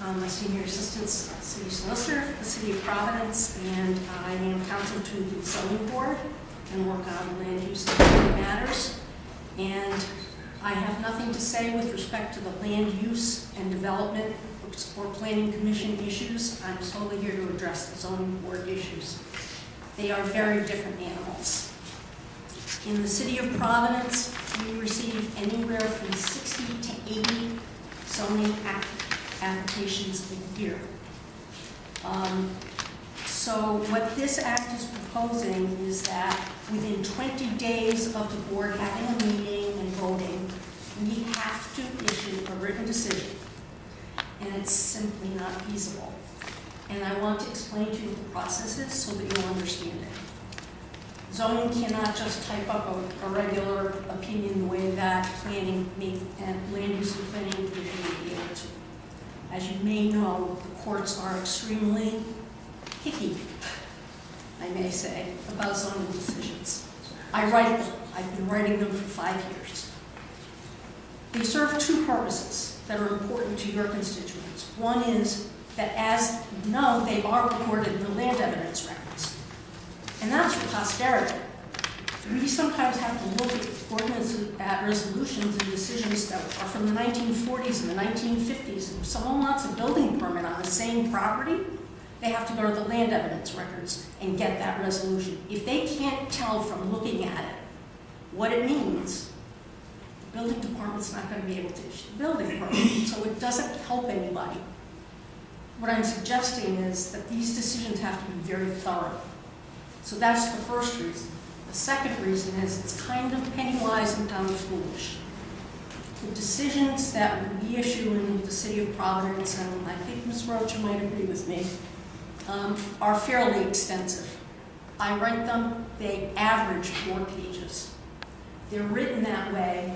I'm a senior assistant city solicitor for the city of Providence, and I am counsel to the zoning board and work on land use and planning matters. And I have nothing to say with respect to the land use and development or planning commission issues. I'm solely here to address the zoning board issues. They are very different animals. In the city of Providence, we receive anywhere from 60 to 80 zoning applications a year. So what this act is proposing is that within 20 days of the board having a meeting and voting, we have to issue a written decision. And it's simply not feasible. And I want to explain to you what the process is so that you'll understand it. Zoning cannot just type up a regular opinion the way that planning and land use and planning division may be able to. As you may know, the courts are extremely picky, I may say, about zoning decisions. I write them. I've been writing them for 5 years. They serve two purposes that are important to your constituents. One is that, as you know, they are recorded in the land evidence records. And that's for posterity. We sometimes have to look at ordinances, at resolutions and decisions that are from the 1940s and the 1950s. And if someone wants a building permit on the same property, they have to go to the land evidence records and get that resolution. If they can't tell from looking at it what it means, the building department's not going to be able to issue the building permit, so it doesn't help anybody. What I'm suggesting is that these decisions have to be very thorough. So that's the first reason. The second reason is it's kind of penny-wise and pound-foolish. The decisions that we issue in the city of Providence, and I think Ms. Rocha might agree with me, are fairly extensive. I write them, they average 4 pages. They're written that way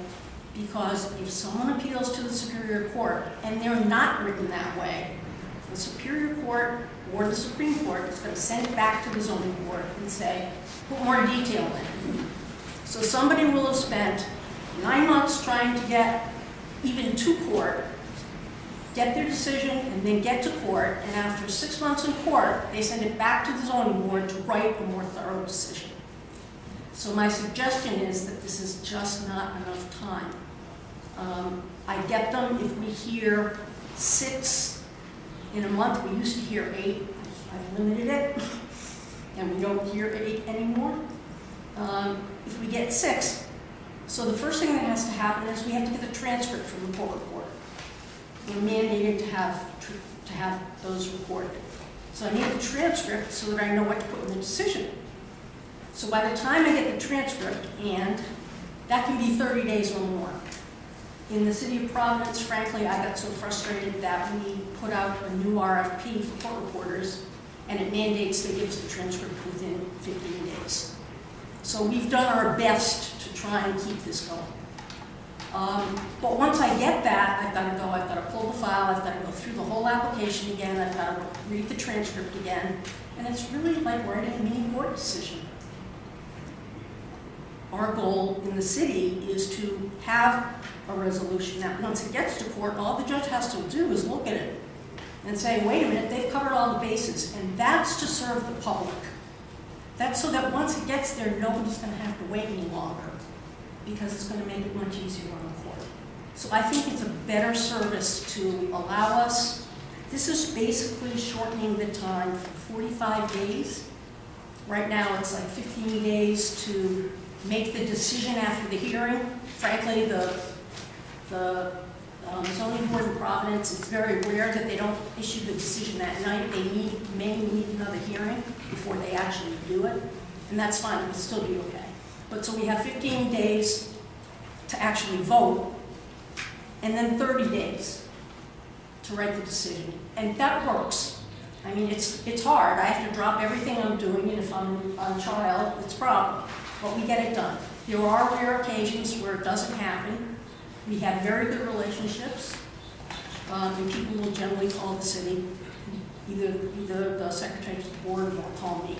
because if someone appeals to the Superior Court and they're not written that way, the Superior Court or the Supreme Court is going to send it back to the zoning board and say, put more detail in. So somebody will have spent 9 months trying to get even to court, get their decision, and then get to court, and after 6 months in court, they send it back to the zoning board to write a more thorough decision. So my suggestion is that this is just not enough time. I get them if we hear 6 in a month. We used to hear 8. I've limited it, and we don't hear 8 anymore. If we get 6, so the first thing that has to happen is we have to get the transcript from the court report. We're mandated to have those recorded. So I need the transcript so that I know what to put in the decision. So by the time I get the transcript, and that can be 30 days or more. In the city of Providence, frankly, I got so frustrated that we put out a new RFP for court reporters, and it mandates they give us the transcript within 15 days. So we've done our best to try and keep this going. But once I get that, I've got to pull the file, I've got to go through the whole application again, I've got to read the transcript again, and it's really like writing a mini court decision. Our goal in the city is to have a resolution that once it gets to court, all the judge has to do is look at it and say, wait a minute, they've covered all the bases, and that's to serve the public. That's so that once it gets there, nobody's going to have to wait any longer, because it's going to make it much easier on the court. So I think it's a better service to allow us. This is basically shortening the time from 45 days. Right now it's like 15 days to make the decision after the hearing. Frankly, the zoning board in Providence, it's very rare that they don't issue the decision that night. They may need another hearing before they actually do it, and that's fine, it'll still be okay. But so we have 15 days to actually vote, and then 30 days to write the decision. And that works. I mean, it's hard. I have to drop everything I'm doing, and if I'm on trial, it's a problem. But we get it done. There are rare occasions where it doesn't happen. We have very good relationships, and people will generally call the city, either the secretary of the board or call me,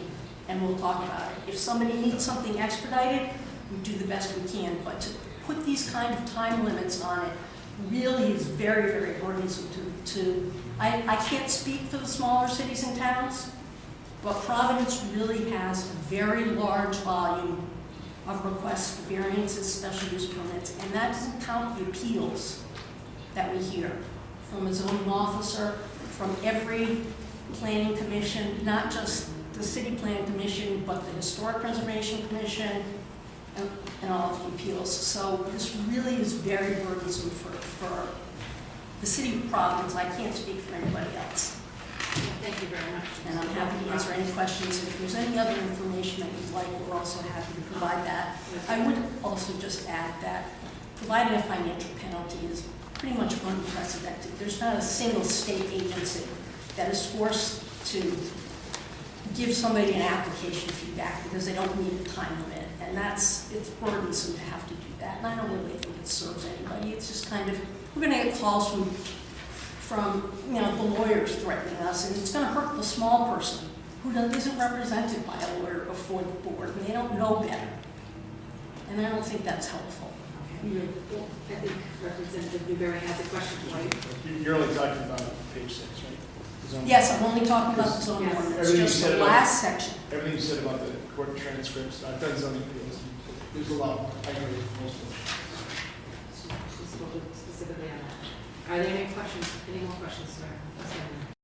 and we'll talk about it. If somebody needs something expedited, we do the best we can, but to put these kind of time limits on it really is very, very burdensome I can't speak for the smaller cities and towns, but Providence really has a very large volume of requests for variances, special use permits, and that doesn't count the appeals that we hear from a zoning officer, from every planning commission, not just the city planning commission, but the historic preservation commission, and all of the appeals. So this really is very burdensome for the city of Providence. I can't speak for anybody else. Thank you very much. And I'm happy to answer any questions. If there's any other information that you'd like, we're also happy to provide that. I would also just add that providing a financial penalty is pretty much unprecedented. There's not a single state agency that is forced to give somebody an application feedback because they don't meet a time limit. And it's burdensome to have to do that. And I don't really think it serves anybody. It's just kind of, we're going to get calls from the lawyers threatening us, and it's going to hurt the small person who isn't represented by a lawyer before the board, and they don't know better. And I don't think that's helpful. Okay. Well, I think Representative Newberry has a question for you. You're only talking about page 6, right? The zoning. Yes, I'm only talking about the zoning Yes. ordinance, Everything just you said the about- last section. Everything you said about the court transcripts, I've done zoning appeals. There's a lot, I agree with most of it. She spoke specifically on that. Are there any questions? Any more questions, sir?